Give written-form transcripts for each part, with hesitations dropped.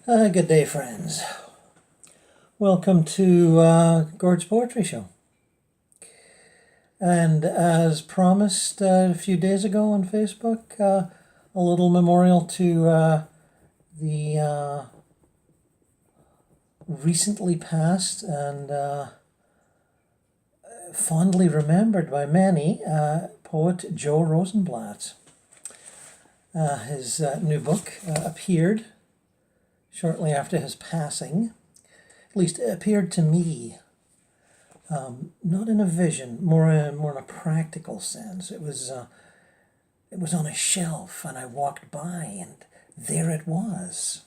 Good day, friends. Welcome to Gord's Poetry Show. And as promised a few days ago on Facebook, a little memorial to the recently passed and fondly remembered by many poet Joe Rosenblatt. His new book appeared shortly after his passing. At least it appeared to me, not in a vision, more in a practical sense. It was on a shelf, and I walked by, and there it was,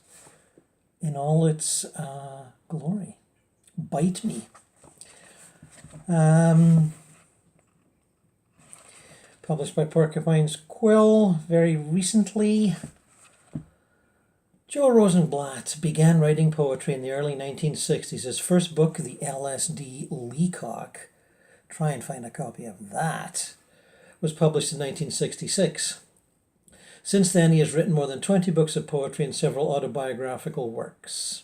in all its glory. Bite me. Published by Porcupine's Quill very recently. Joe Rosenblatt began writing poetry in the early 1960s. His first book, The LSD Leacock, try and find a copy of that, was published in 1966. Since then, he has written more than 20 books of poetry and several autobiographical works.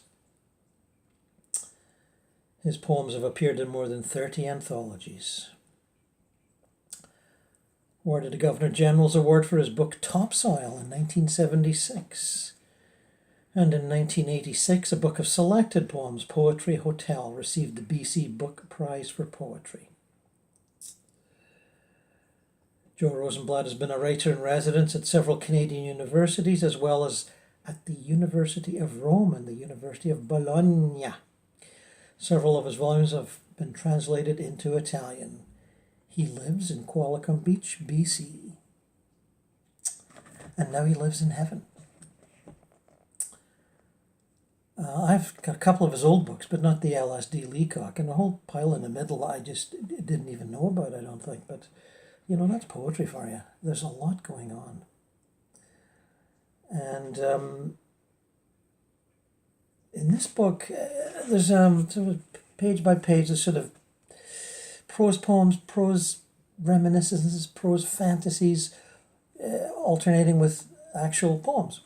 His poems have appeared in more than 30 anthologies. Awarded a Governor General's Award for his book Topsoil in 1976. And in 1986, a book of selected poems, Poetry Hotel, received the BC Book Prize for Poetry. Joe Rosenblatt has been a writer in residence at several Canadian universities, as well as at the University of Rome and the University of Bologna. Several of his volumes have been translated into Italian. He lives in Qualicum Beach, BC. And now he lives in heaven. I've got a couple of his old books, but not the LSD Leacock, and a whole pile in the middle I just didn't even know about, I don't think. But, you know, that's poetry for you. There's a lot going on. And in this book, there's sort of page by page, there's sort of prose poems, prose reminiscences, prose fantasies, alternating with actual poems.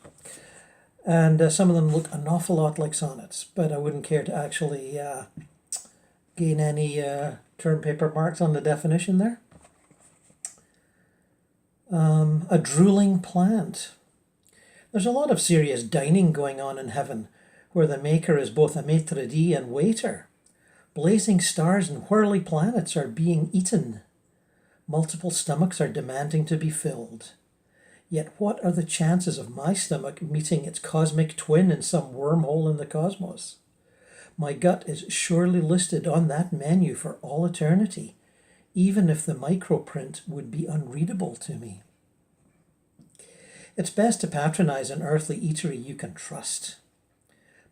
And some of them look an awful lot like sonnets, but I wouldn't care to actually gain any term paper marks on the definition there. A drooling plant. There's a lot of serious dining going on in heaven, where the maker is both a maitre d' and waiter. Blazing stars and whirly planets are being eaten. Multiple stomachs are demanding to be filled. Yet what are the chances of my stomach meeting its cosmic twin in some wormhole in the cosmos? My gut is surely listed on that menu for all eternity, even if the microprint would be unreadable to me. It's best to patronize an earthly eatery you can trust.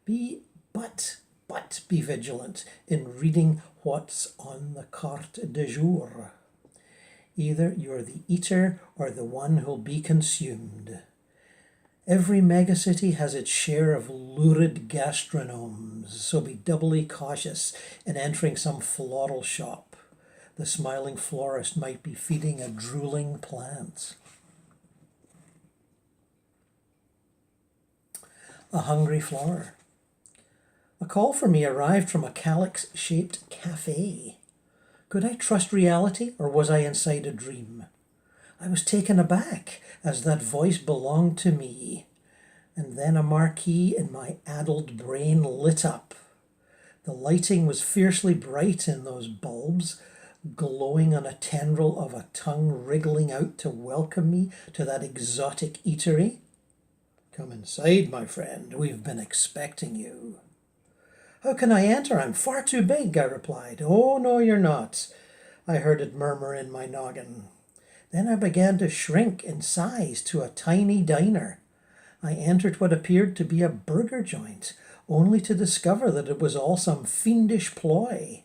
But be vigilant in reading what's on the carte de jour. Either you're the eater or the one who'll be consumed. Every megacity has its share of lurid gastronomes, so be doubly cautious in entering some floral shop. The smiling florist might be feeding a drooling plant. A hungry flower. A call for me arrived from a calyx-shaped cafe. Could I trust reality, or was I inside a dream? I was taken aback, as that voice belonged to me. And then a marquee in my addled brain lit up. The lighting was fiercely bright in those bulbs, glowing on a tendril of a tongue wriggling out to welcome me to that exotic eatery. Come inside, my friend. We've been expecting you. How can I enter? I'm far too big, I replied. Oh, no, you're not, I heard it murmur in my noggin. Then I began to shrink in size to a tiny diner. I entered what appeared to be a burger joint, only to discover that it was all some fiendish ploy.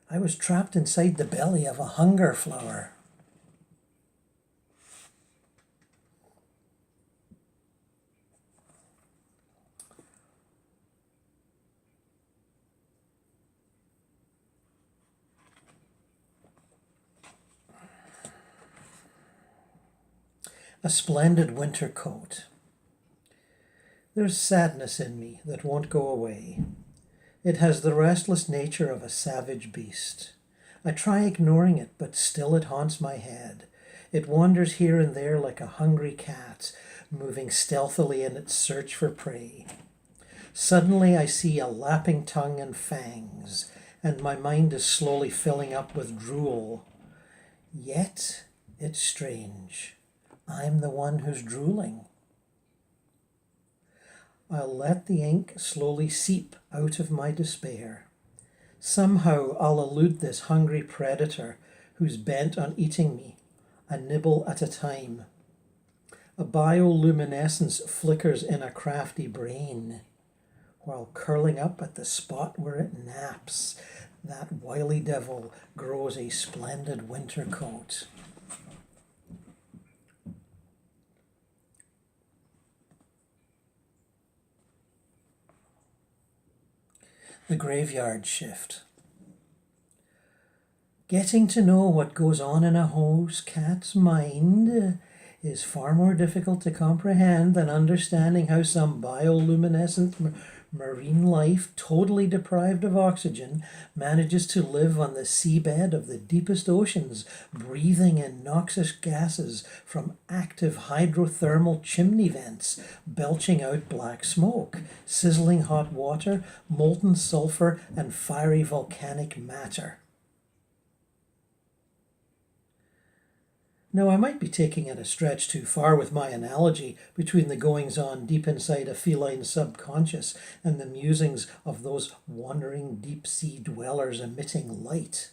I was trapped inside the belly of a hunger flower. A splendid winter coat. There's sadness in me that won't go away. It has the restless nature of a savage beast. I try ignoring it, but still it haunts my head. It wanders here and there like a hungry cat, moving stealthily in its search for prey. Suddenly I see a lapping tongue and fangs, and my mind is slowly filling up with drool. Yet it's strange. I'm the one who's drooling. I'll let the ink slowly seep out of my despair. Somehow I'll elude this hungry predator who's bent on eating me, a nibble at a time. A bioluminescence flickers in a crafty brain, while curling up at the spot where it naps, that wily devil grows a splendid winter coat. The Graveyard Shift. Getting to know what goes on in a house cat's mind is far more difficult to comprehend than understanding how some bioluminescent marine life, totally deprived of oxygen, manages to live on the seabed of the deepest oceans, breathing in noxious gases from active hydrothermal chimney vents, belching out black smoke, sizzling hot water, molten sulfur, and fiery volcanic matter. Now, I might be taking it a stretch too far with my analogy between the goings-on deep inside a feline subconscious and the musings of those wandering deep-sea dwellers emitting light.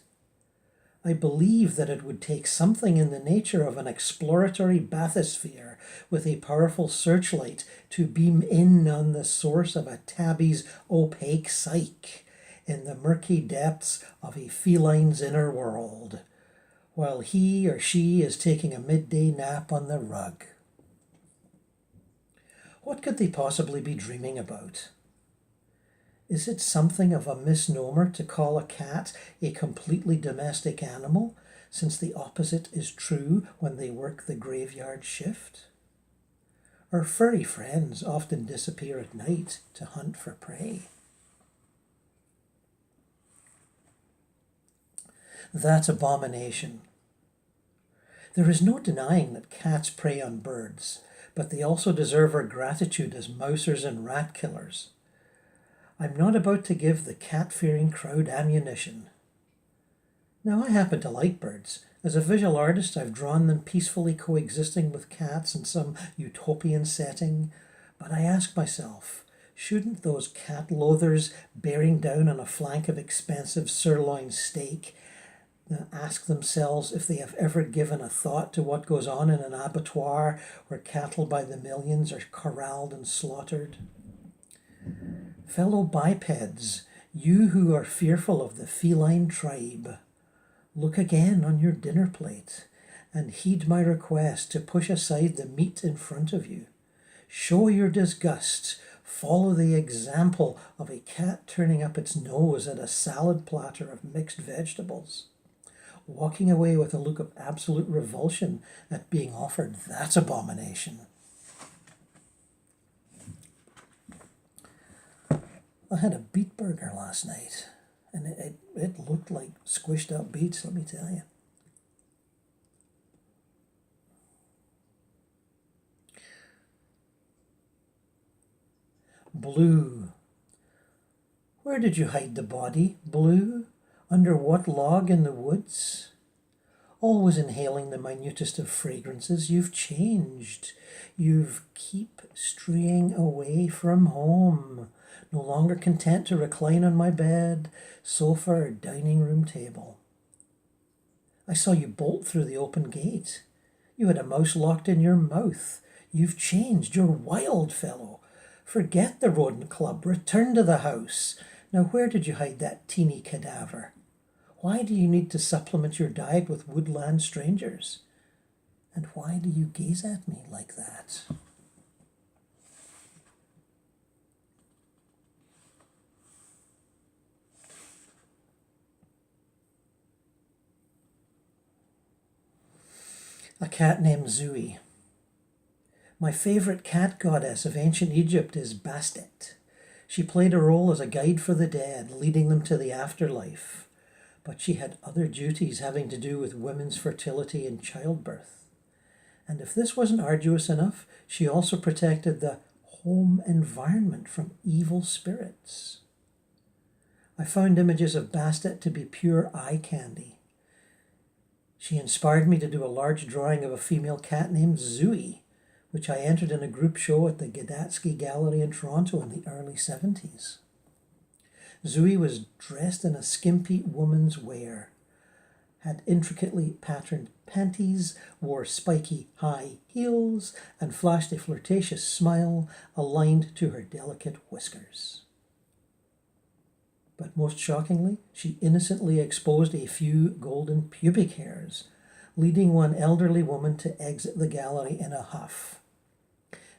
I believe that it would take something in the nature of an exploratory bathysphere with a powerful searchlight to beam in on the source of a tabby's opaque psyche in the murky depths of a feline's inner world, while he or she is taking a midday nap on the rug. What could they possibly be dreaming about? Is it something of a misnomer to call a cat a completely domestic animal, since the opposite is true when they work the graveyard shift? Our furry friends often disappear at night to hunt for prey. That abomination. There is no denying that cats prey on birds, but they also deserve our gratitude as mousers and rat killers. I'm not about to give the cat-fearing crowd ammunition. Now, I happen to like birds. As a visual artist, I've drawn them peacefully coexisting with cats in some utopian setting, but I ask myself, shouldn't those cat loathers bearing down on a flank of expensive sirloin steak ask themselves if they have ever given a thought to what goes on in an abattoir where cattle by the millions are corralled and slaughtered? Fellow bipeds, you who are fearful of the feline tribe, look again on your dinner plate and heed my request to push aside the meat in front of you. Show your disgust. Follow the example of a cat turning up its nose at a salad platter of mixed vegetables, walking away with a look of absolute revulsion at being offered that abomination. I had a beet burger last night, and it looked like squished up beets, let me tell you. Blue. Where did you hide the body, Blue? Under what log in the woods? Always inhaling the minutest of fragrances, you've changed. You've keep straying away from home, no longer content to recline on my bed, sofa, or dining room table. I saw you bolt through the open gate. You had a mouse locked in your mouth. You've changed. You're wild, fellow. Forget the rodent club. Return to the house. Now, where did you hide that teeny cadaver? Why do you need to supplement your diet with woodland strangers? And why do you gaze at me like that? A cat named Zooey. My favourite cat goddess of ancient Egypt is Bastet. She played a role as a guide for the dead, leading them to the afterlife. But she had other duties having to do with women's fertility and childbirth. And if this wasn't arduous enough, she also protected the home environment from evil spirits. I found images of Bastet to be pure eye candy. She inspired me to do a large drawing of a female cat named Zooey, which I entered in a group show at the Gdatsky Gallery in Toronto in the early 70s. Zooey was dressed in a skimpy woman's wear, had intricately patterned panties, wore spiky high heels, and flashed a flirtatious smile aligned to her delicate whiskers. But most shockingly, she innocently exposed a few golden pubic hairs, leading one elderly woman to exit the gallery in a huff.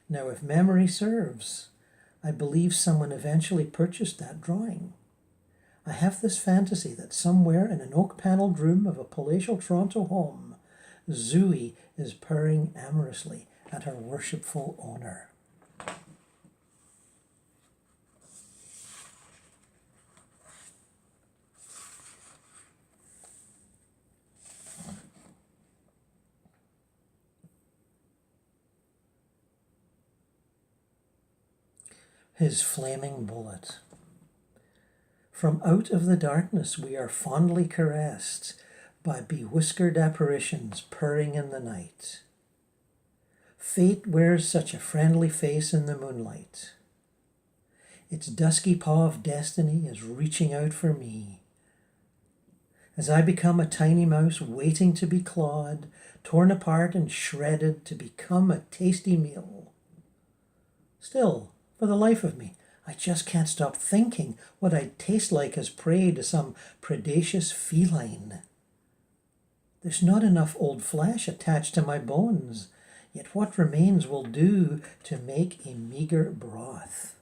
Now, if memory serves, I believe someone eventually purchased that drawing. I have this fantasy that somewhere in an oak-panelled room of a palatial Toronto home, Zooey is purring amorously at her worshipful owner. His flaming bullet. From out of the darkness we are fondly caressed by bewhiskered apparitions purring in the night. Fate wears such a friendly face in the moonlight. Its dusky paw of destiny is reaching out for me. As I become a tiny mouse waiting to be clawed, torn apart and shredded to become a tasty meal. Still, for the life of me, I just can't stop thinking what I'd taste like as prey to some predaceous feline. There's not enough old flesh attached to my bones, yet what remains will do to make a meager broth.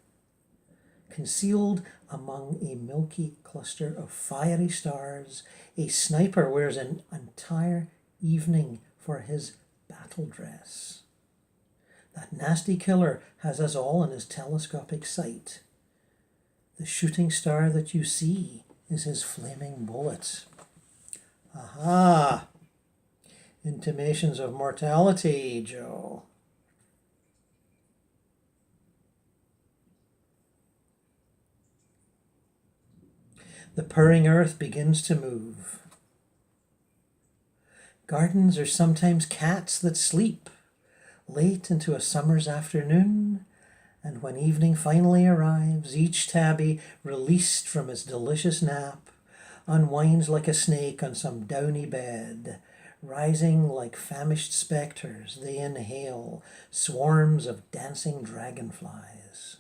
Concealed among a milky cluster of fiery stars, a sniper wears an entire evening for his battle dress. That nasty killer has us all in his telescopic sight. The shooting star that you see is his flaming bullet. Aha! Intimations of mortality, Joe. The purring earth begins to move. Gardens are sometimes cats that sleep late into a summer's afternoon, and when evening finally arrives, each tabby, released from its delicious nap, unwinds like a snake on some downy bed. Rising like famished spectres, they inhale swarms of dancing dragonflies.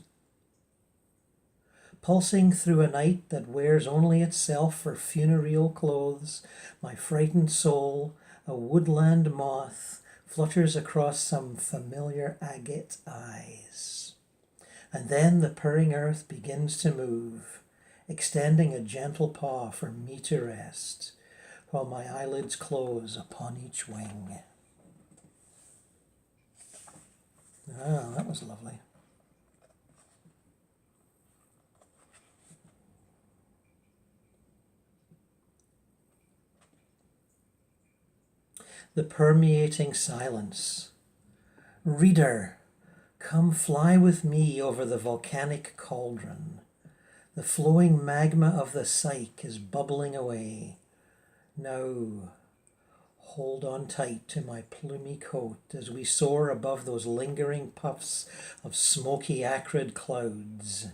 Pulsing through a night that wears only itself for funereal clothes, my frightened soul, a woodland moth, flutters across some familiar agate eyes. And then the purring earth begins to move, extending a gentle paw for me to rest, while my eyelids close upon each wing. Ah, that was lovely. The permeating silence. Reader, come fly with me over the volcanic cauldron. The flowing magma of the Psyche is bubbling away. Now, hold on tight to my plumy coat as we soar above those lingering puffs of smoky, acrid clouds.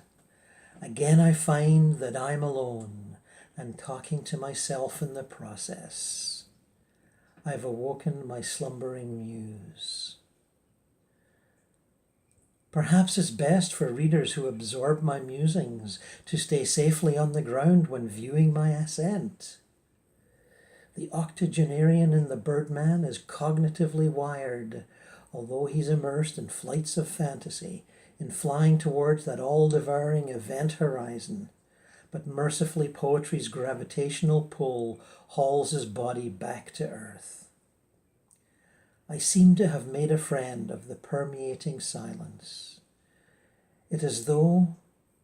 Again I find that I'm alone and talking to myself in the process. I've awoken my slumbering muse. Perhaps it's best for readers who absorb my musings to stay safely on the ground when viewing my ascent. The octogenarian in the Birdman is cognitively wired, although he's immersed in flights of fantasy, in flying towards that all-devouring event horizon. But mercifully poetry's gravitational pull hauls his body back to earth. I seem to have made a friend of the permeating silence. It is as though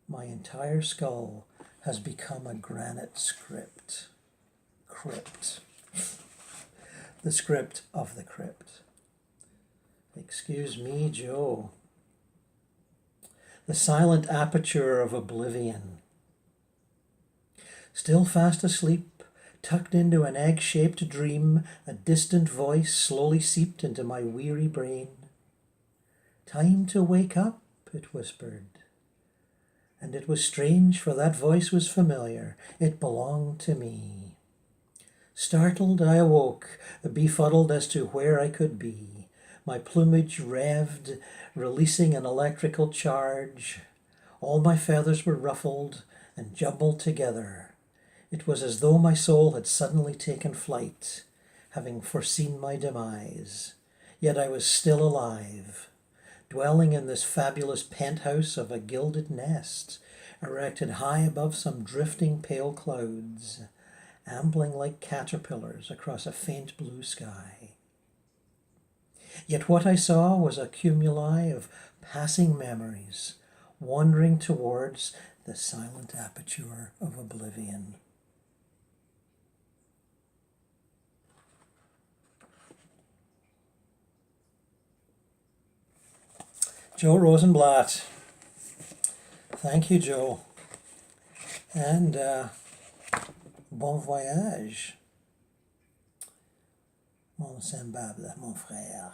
my entire skull has become a granite script. Crypt. The script of the crypt. Excuse me, Joe. The silent aperture of oblivion. Still fast asleep, tucked into an egg-shaped dream, a distant voice slowly seeped into my weary brain. Time to wake up, it whispered. And it was strange, for that voice was familiar. It belonged to me. Startled, I awoke, befuddled as to where I could be. My plumage revved, releasing an electrical charge. All my feathers were ruffled and jumbled together. It was as though my soul had suddenly taken flight, having foreseen my demise. Yet I was still alive, dwelling in this fabulous penthouse of a gilded nest, erected high above some drifting pale clouds, ambling like caterpillars across a faint blue sky. Yet what I saw was a cumuli of passing memories, wandering towards the silent aperture of oblivion. Joe Rosenblatt. Thank you, Joe. And bon voyage, mon semblable, mon frère.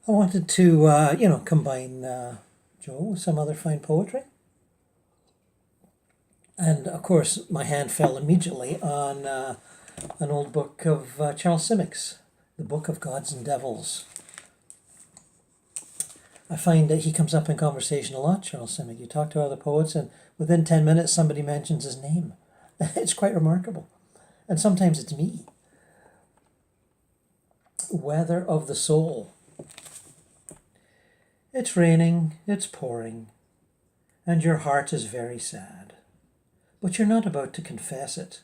I wanted to, combine Joe with some other fine poetry. And, of course, my hand fell immediately on an old book of Charles Simic's, The Book of Gods and Devils. I find that he comes up in conversation a lot, Charles Simic. You talk to other poets, and within 10 minutes, somebody mentions his name. It's quite remarkable. And sometimes it's me. Weather of the Soul. It's raining, it's pouring, and your heart is very sad. But you're not about to confess it.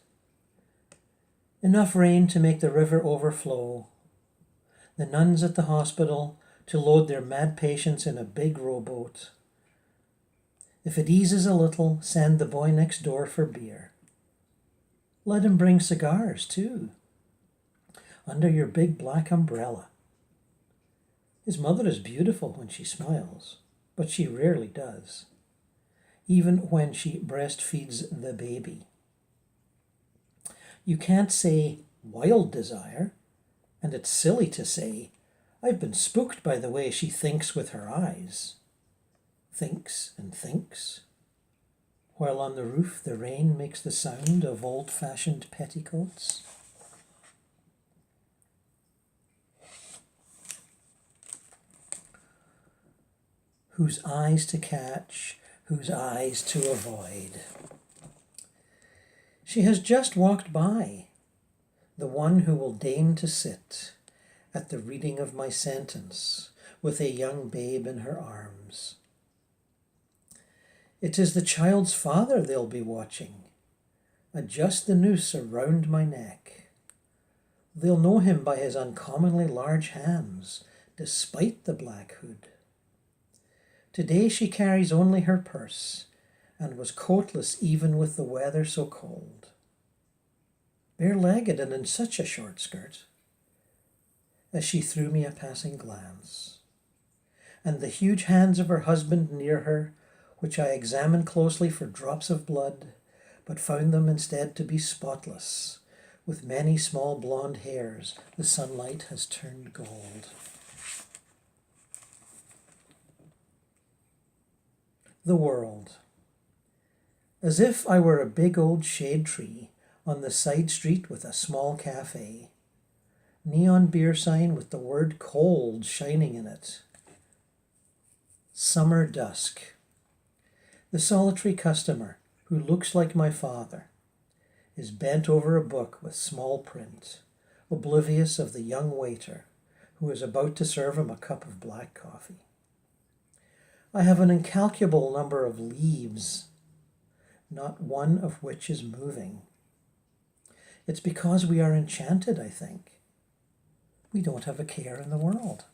Enough rain to make the river overflow. The nuns at the hospital to load their mad patients in a big rowboat. If it eases a little, send the boy next door for beer. Let him bring cigars, too, under your big black umbrella. His mother is beautiful when she smiles, but she rarely does, even when she breastfeeds the baby. You can't say wild desire, and it's silly to say, I've been spooked by the way she thinks with her eyes. Thinks and thinks, while on the roof the rain makes the sound of old-fashioned petticoats. Whose eyes to catch, whose eyes to avoid. She has just walked by, the one who will deign to sit at the reading of my sentence with a young babe in her arms. It is the child's father they'll be watching. Adjust the noose around my neck. They'll know him by his uncommonly large hands, despite the black hood. Today she carries only her purse, and was coatless even with the weather so cold. Bare-legged and in such a short skirt, as she threw me a passing glance. And the huge hands of her husband near her, which I examined closely for drops of blood, but found them instead to be spotless, with many small blonde hairs the sunlight has turned gold. The world. As if I were a big old shade tree on the side street with a small cafe. Neon beer sign with the word cold shining in it. Summer dusk. The solitary customer, who looks like my father, is bent over a book with small print, oblivious of the young waiter who is about to serve him a cup of black coffee. I have an incalculable number of leaves, not one of which is moving. It's because we are enchanted, I think. We don't have a care in the world.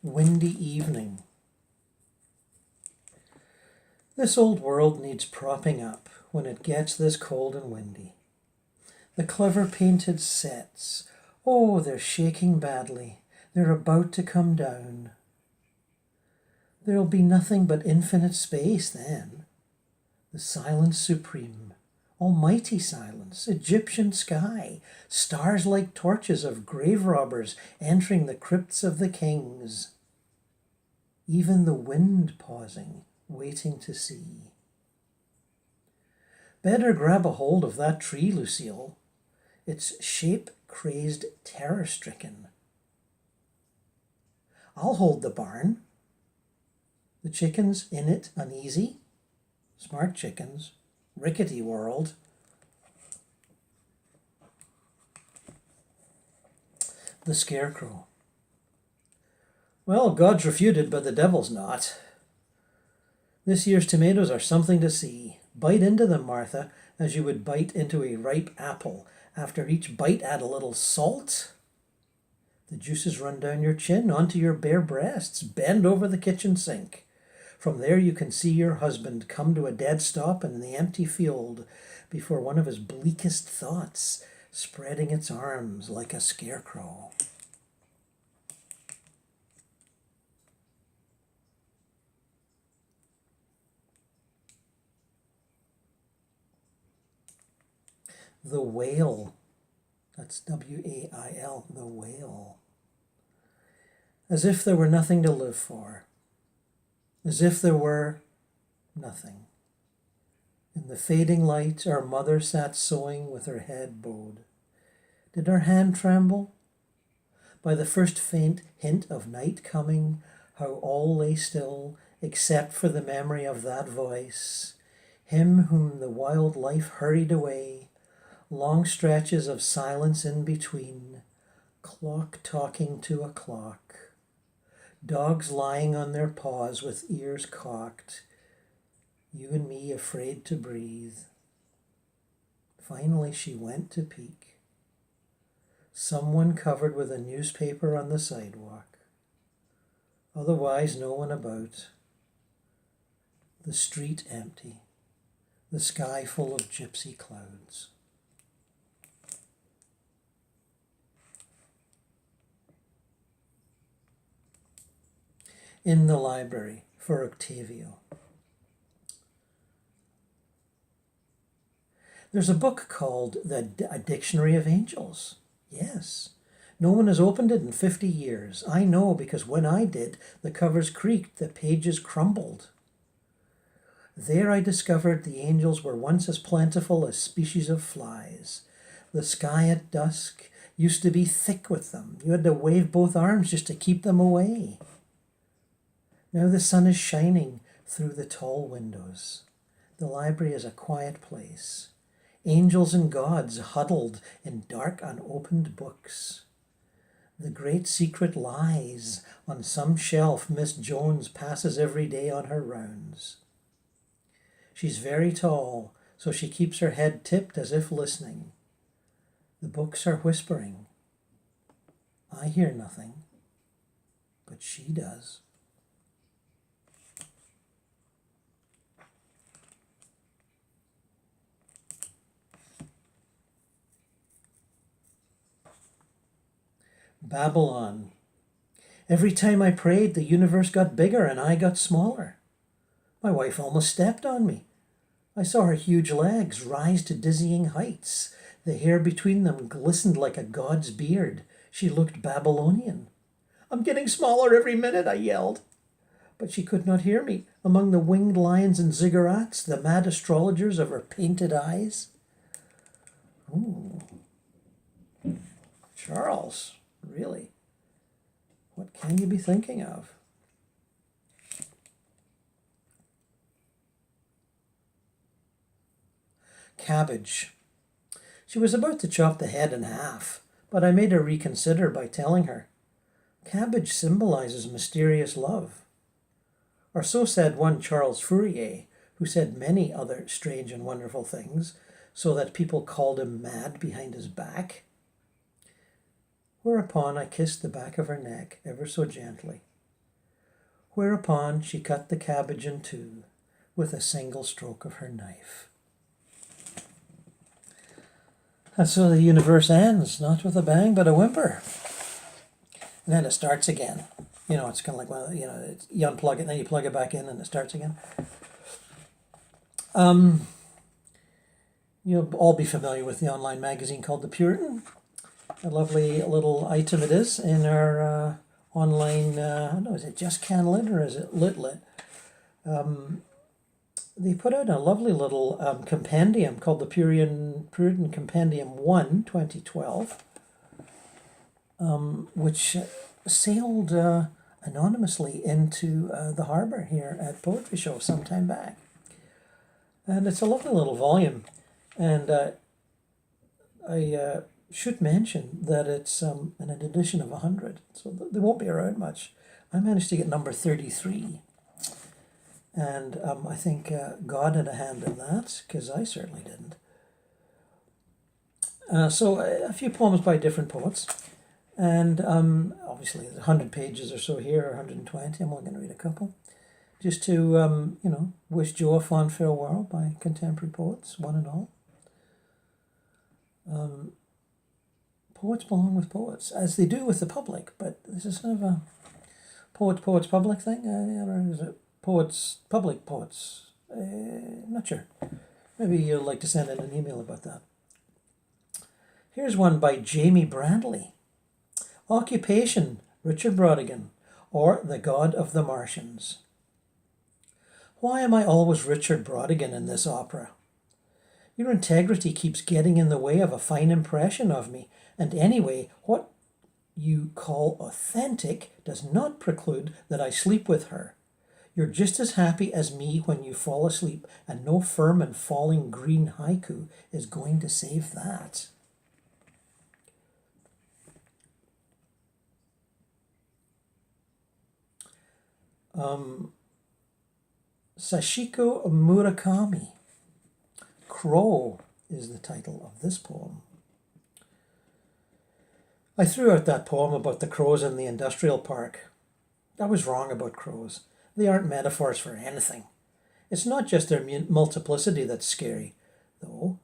Windy evening. This old world needs propping up when it gets this cold and windy. The clever painted sets, oh, they're shaking badly. They're about to come down. There'll be nothing but infinite space then. The silence supreme, almighty silence, Egyptian sky, stars like torches of grave robbers entering the crypts of the kings. Even the wind pausing, waiting to see. Better grab a hold of that tree, Lucille. Its shape crazed, terror-stricken. I'll hold the barn. The chickens in it uneasy. Smart chickens. Rickety world. The scarecrow. Well, God's refuted, but the devil's not. This year's tomatoes are something to see. Bite into them, Martha, as you would bite into a ripe apple. After each bite, add a little salt. The juices run down your chin, onto your bare breasts. Bend over the kitchen sink. From there you can see your husband come to a dead stop in the empty field before one of his bleakest thoughts, spreading its arms like a scarecrow. The whale. That's W-A-I-L, the whale. As if there were nothing to live for. As if there were nothing. In the fading light, our mother sat sewing with her head bowed. Did her hand tremble? By the first faint hint of night coming, how all lay still, except for the memory of that voice, him whom the wild life hurried away, long stretches of silence in between, clock talking to a clock, dogs lying on their paws with ears cocked, you and me afraid to breathe. Finally she went to peek. Someone covered with a newspaper on the sidewalk. Otherwise no one about. The street empty. The sky full of gypsy clouds. In the library for Octavio. There's a book called A Dictionary of Angels. Yes. No one has opened it in 50 years. I know because when I did, the covers creaked, the pages crumbled. There I discovered the angels were once as plentiful as species of flies. The sky at dusk used to be thick with them. You had to wave both arms just to keep them away. Now the sun is shining through the tall windows. The library is a quiet place. Angels and gods huddled in dark, unopened books. The great secret lies on some shelf Miss Jones passes every day on her rounds. She's very tall, so she keeps her head tipped as if listening. The books are whispering. I hear nothing, but she does. Babylon. Every time I prayed, the universe got bigger and I got smaller. My wife almost stepped on me. I saw her huge legs rise to dizzying heights. The hair between them glistened like a god's beard. She looked Babylonian. I'm getting smaller every minute, I yelled. But she could not hear me. Among the winged lions and ziggurats, the mad astrologers of her painted eyes. Ooh. Charles. Really? What can you be thinking of? Cabbage. She was about to chop the head in half, but I made her reconsider by telling her, cabbage symbolizes mysterious love. Or so said one Charles Fourier, who said many other strange and wonderful things, so that people called him mad behind his back. Whereupon I kissed the back of her neck ever so gently. Whereupon she cut the cabbage in two with a single stroke of her knife. And so the universe ends, not with a bang, but a whimper. And then it starts again. You know, it's kind of like, well, you know, you unplug it, and then you plug it back in, and it starts again. You'll all be familiar with the online magazine called The Puritan. A lovely little item it is in our online, I don't know, is it Just Can Lit or is it Lit? They put out a lovely little compendium called the Puritan Compendium 1, 2012, which sailed anonymously into the harbour here at Poetry Show some time back. And it's a lovely little volume. And I should mention that it's an edition of 100, so they won't be around much. I managed to get number 33. And I think God had a hand in that, because I certainly didn't. So a few poems by different poets. And obviously, there's 100 pages or so here, or 120. I'm only going to read a couple. Just to, wish Joe a fond farewell by contemporary poets, one and all. Poets belong with poets, as they do with the public, but this is kind of a poets public thing, or is it poets, public poets? I'm not sure. Maybe you'll like to send in an email about that. Here's one by Jamie Bradley. Occupation, Richard Brodigan, or the God of the Martians. Why am I always Richard Brodigan in this opera? Your integrity keeps getting in the way of a fine impression of me, and anyway, what you call authentic does not preclude that I sleep with her. You're just as happy as me when you fall asleep, and no firm and falling green haiku is going to save that. Sachiko Murakami. Crow is the title of this poem. I threw out that poem about the crows in the industrial park. I was wrong about crows. They aren't metaphors for anything. It's not just their multiplicity that's scary, though.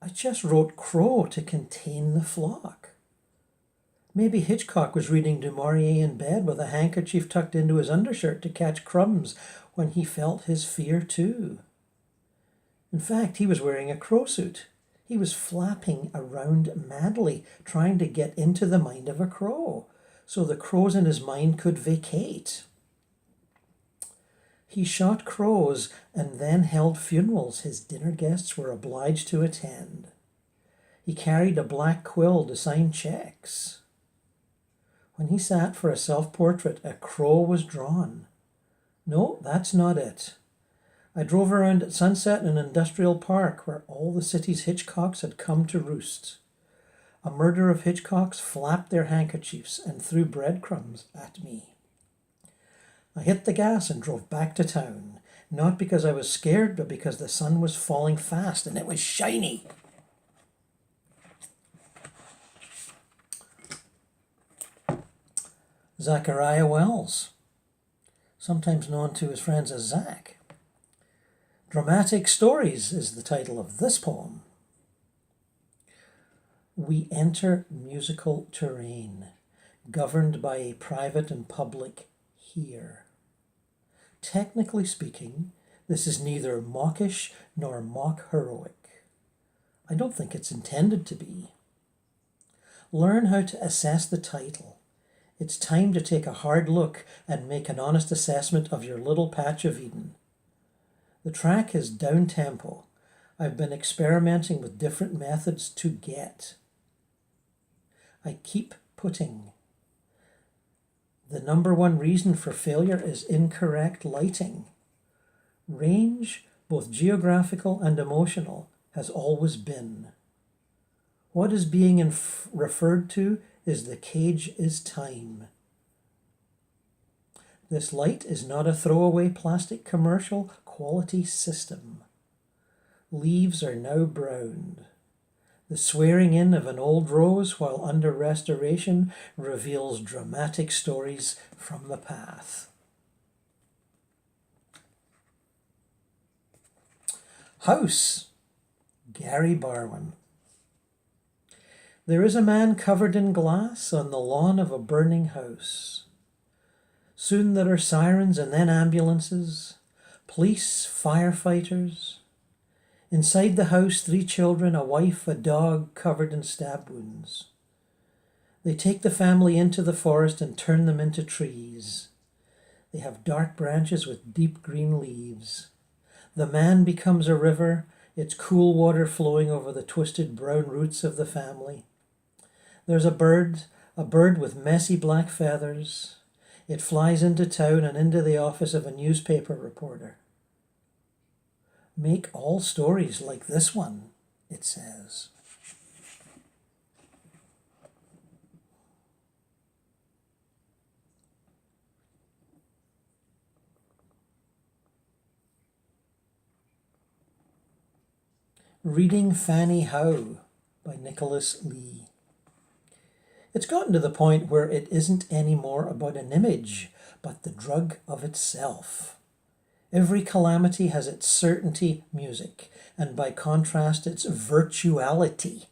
I just wrote crow to contain the flock. Maybe Hitchcock was reading Du Maurier in bed with a handkerchief tucked into his undershirt to catch crumbs when he felt his fear too. In fact, he was wearing a crow suit. He was flapping around madly, trying to get into the mind of a crow, so the crows in his mind could vacate. He shot crows and then held funerals his dinner guests were obliged to attend. He carried a black quill to sign checks. When he sat for a self-portrait, a crow was drawn. No, that's not it. I drove around at sunset in an industrial park where all the city's Hitchcocks had come to roost. A murder of Hitchcocks flapped their handkerchiefs and threw breadcrumbs at me. I hit the gas and drove back to town, not because I was scared, but because the sun was falling fast and it was shiny. Zachariah Wells, sometimes known to his friends as Zach. Dramatic Stories is the title of this poem. We enter musical terrain, governed by a private and public here. Technically speaking, this is neither mawkish nor mock-heroic. I don't think it's intended to be. Learn how to assess the title. It's time to take a hard look and make an honest assessment of your little patch of Eden. The track is down-tempo. I've been experimenting with different methods to get. I keep putting. The number one reason for failure is incorrect lighting. Range, both geographical and emotional, has always been. What is being referred to is the cage is time. This light is not a throwaway plastic commercial quality system. Leaves are now browned. The swearing in of an old rose while under restoration reveals dramatic stories from the path. House, Gary Barwin. There is a man covered in glass on the lawn of a burning house. Soon there are sirens and then ambulances, police, firefighters. Inside the house, 3 children, a wife, a dog covered in stab wounds. They take the family into the forest and turn them into trees. They have dark branches with deep green leaves. The man becomes a river, its cool water flowing over the twisted brown roots of the family. There's a bird with messy black feathers. It flies into town and into the office of a newspaper reporter. Make all stories like this one, it says. Reading Fanny Howe by Nicholas Lee. It's gotten to the point where it isn't any more about an image, but the drug of itself. Every calamity has its certainty music, and by contrast its virtuality.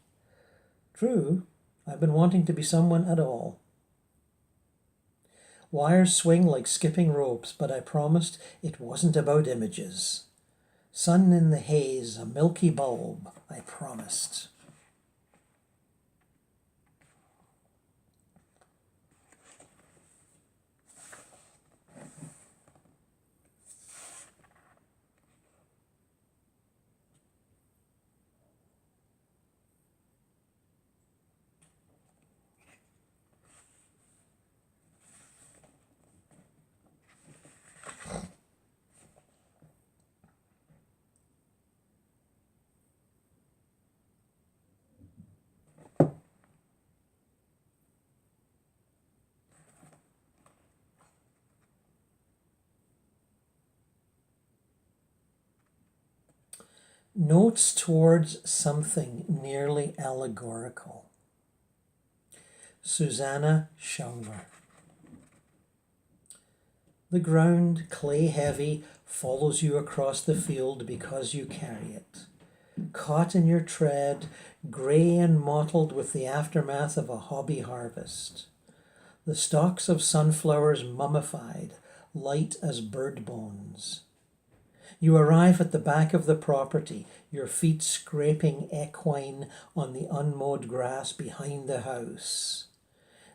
True, I've been wanting to be someone at all. Wires swing like skipping ropes, but I promised it wasn't about images. Sun in the haze, a milky bulb, I promised. Notes towards something nearly allegorical. Suzannah Showler. The ground, clay heavy, follows you across the field because you carry it. Caught in your tread, grey and mottled with the aftermath of a hobby harvest. The stalks of sunflowers mummified, light as bird bones. You arrive at the back of the property, your feet scraping equine on the unmowed grass behind the house.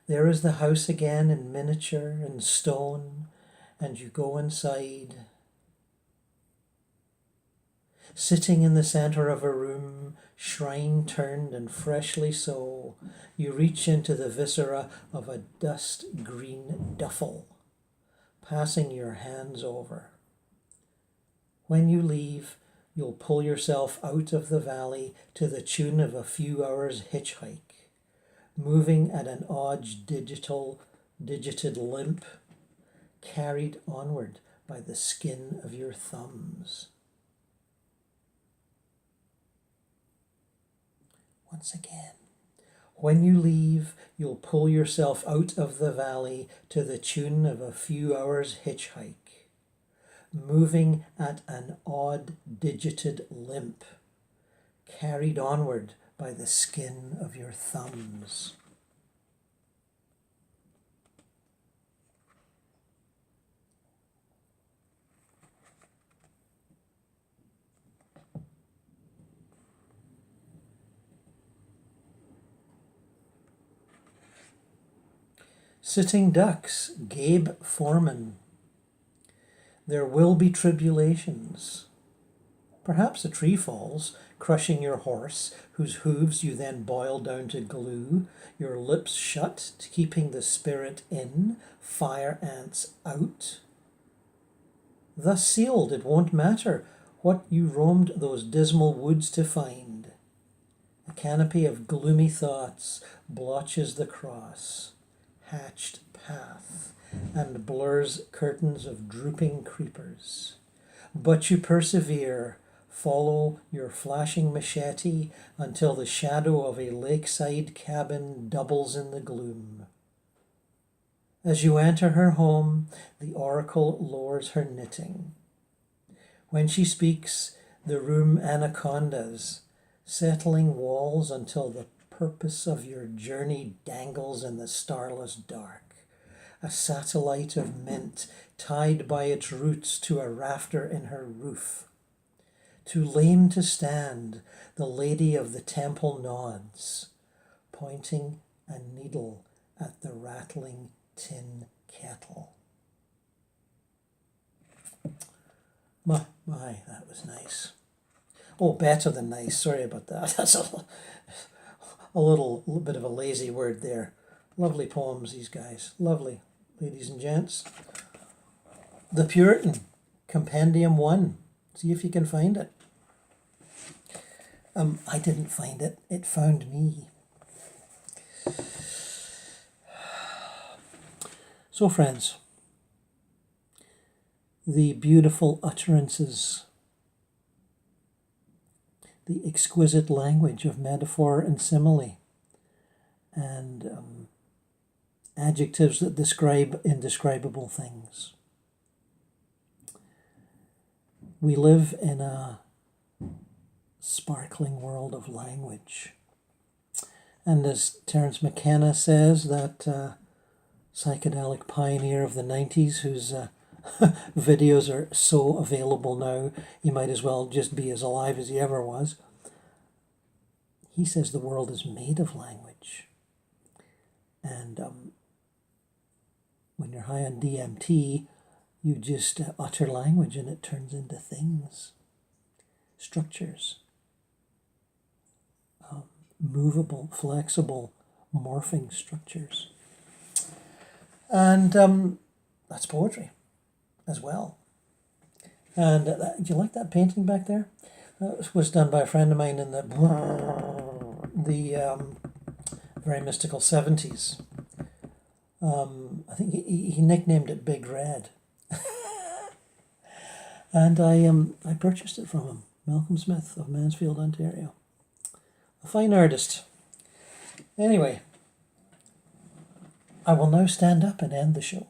There is the house again in miniature and stone, and you go inside. Sitting in the center of a room, shrine turned and freshly so, you reach into the viscera of a dust green duffel, passing your hands over. When you leave, you'll pull yourself out of the valley to the tune of a few hours' hitchhike, moving at an odd digited limp, carried onward by the skin of your thumbs. Once again, when you leave, you'll pull yourself out of the valley to the tune of a few hours' hitchhike, moving at an odd digited limp, carried onward by the skin of your thumbs. Sitting Ducks, Gabe Forman. There will be tribulations. Perhaps a tree falls, crushing your horse, whose hooves you then boil down to glue, your lips shut, keeping the spirit in, fire ants out. Thus sealed, it won't matter what you roamed those dismal woods to find. A canopy of gloomy thoughts blotches the cross, hatched path, and blurs curtains of drooping creepers. But you persevere, follow your flashing machete until the shadow of a lakeside cabin doubles in the gloom. As you enter her home, the oracle lowers her knitting. When she speaks, the room anacondas, settling walls until the purpose of your journey dangles in the starless dark. A satellite of mint tied by its roots to a rafter in her roof. Too lame to stand, the lady of the temple nods, pointing a needle at the rattling tin kettle. My, that was nice. Oh, better than nice. Sorry about that. That's a little bit of a lazy word there. Lovely poems, these guys. Lovely, ladies and gents. The Puritan Compendium 1. See if you can find it. I didn't find it. It found me. So, friends, the beautiful utterances, the exquisite language of metaphor and simile, and adjectives that describe indescribable things. We live in a sparkling world of language. And as Terence McKenna says, that psychedelic pioneer of the 90s, whose videos are so available now, he might as well just be as alive as he ever was. He says the world is made of language. And when you're high on DMT, you just utter language and it turns into things, structures, movable, flexible, morphing structures. And that's poetry as well. And do you like that painting back there? That was done by a friend of mine in the very mystical 70s. I think he nicknamed it Big Red. And I purchased it from him, Malcolm Smith of Mansfield, Ontario. A fine artist. Anyway, I will now stand up and end the show.